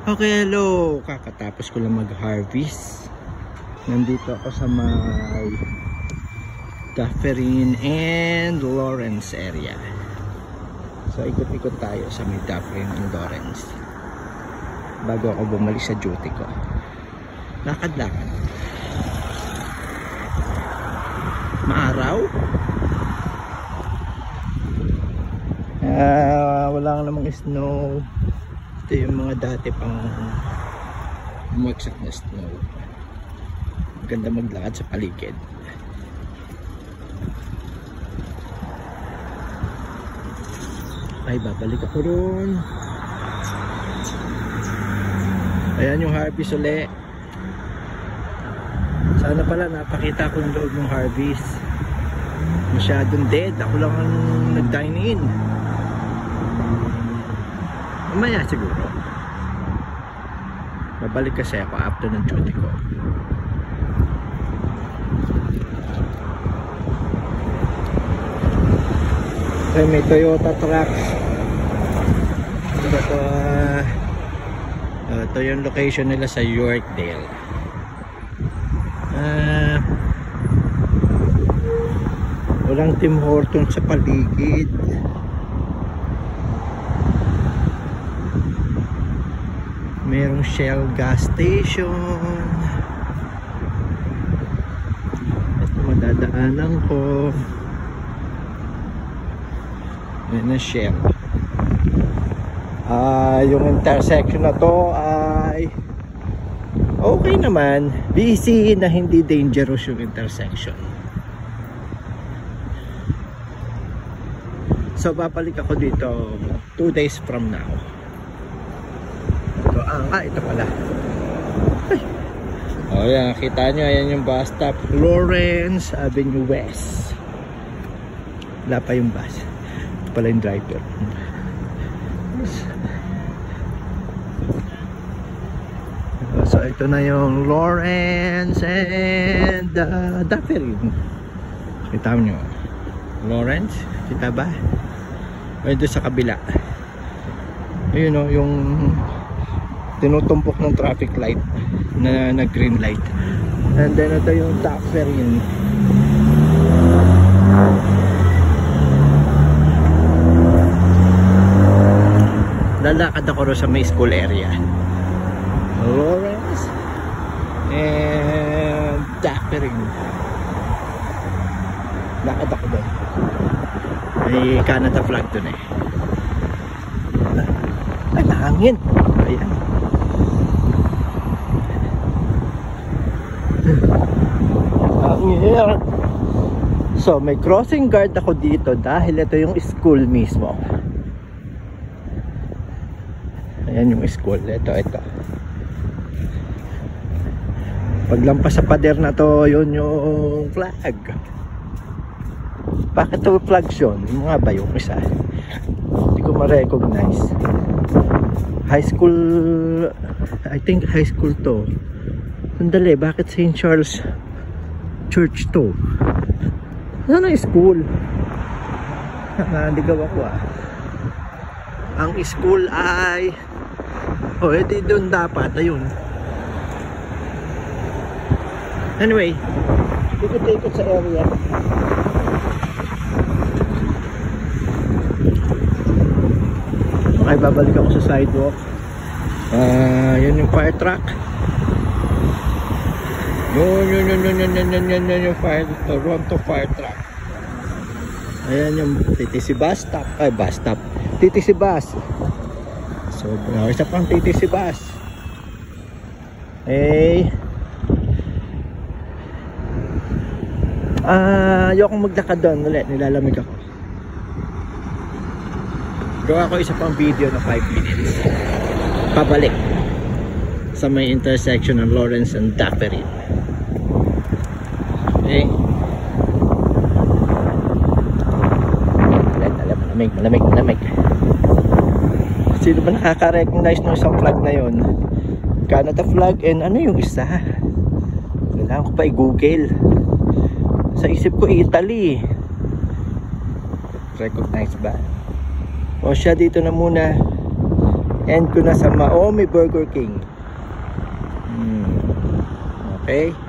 Okay, hello! Kakatapos ko lang mag-harvest. Nandito ako sa may Dufferin and Lawrence area. So ikot-ikot tayo sa may Dufferin and Lawrence bago ako bumalik sa duty ko. Lakad-lakad. Maaraw. Wala namang snow. Ito yung mga dati pang umagsak na snow. Maganda maglakad sa paligid. Ay, babalik ako ron. Ayan yung harvest uli. Sana pala napakita ko yung loob ng harvest. Masyadong dead. Ako lang ang nag-dine in. Mamaya siguro. Babalik kasi ako after ng duty ko. Okay, may Toyota trucks. Ito yung location nila sa Yorkdale. Walang Tim Hortons sa paligid. Merong Shell gas station. Ito madadaanan ko. Yan na Shell. Yung intersection na to ay okay naman. Busy na hindi dangerous yung intersection. So babalik ako dito 2 days from now. Ito pala. Ay. Oh yan, kita nyo, ayan yung bus stop, Lawrence Avenue West. Wala pa yung bus. Ito pala yung driver. So ito na yung Lawrence and Dufferin. Kita nyo Lawrence, kita ba? Ay, doon sa kabila. Ayun o, yung tinutumpok ng traffic light na green light. And then ito yung Dufferin. Lalakad ako rin sa may school area. Lawrence and Dufferin. Lakad ako doon. May Canada flag doon eh. Ay, nahangin. Ayan. Hangin. So may crossing guard ako dito dahil ito yung school mismo. Ayan yung school. Ito. Paglampas sa pader na to, yun yung flag. Bakit ito flag yun? Yung mga ba yung isa? Hindi ko ma-recognize. High school, I think high school to. Sandali, bakit St. Charles Church to? Ano na school? Nandigaw ako ah. Ang school ay edi doon dapat, ayun. Anyway, ikot-ikot sa area. Okay, babalik ako sa sidewalk. Yun yung fire truck. Yun yung Toronto fire truck. Ayan yung TTC bus stop. Ay, bus stop. TTC bus. So, isa pang TTC bus. Eh, ayokong maglakad doon ulit. Nilalamig ako. Gawa ko isa pang video na 5 minutes. Pabalik sa may intersection ng Lawrence and Dufferin. Okay. Malamig. Sino ba nakaka-recognize ng isang flag na yun? Canada flag and ano yung isa? Kailangan ko pa i-google. Sa isip ko Italy. Recognize ba? O siya, dito na muna. End ko na sa Maomi Burger King. Okay.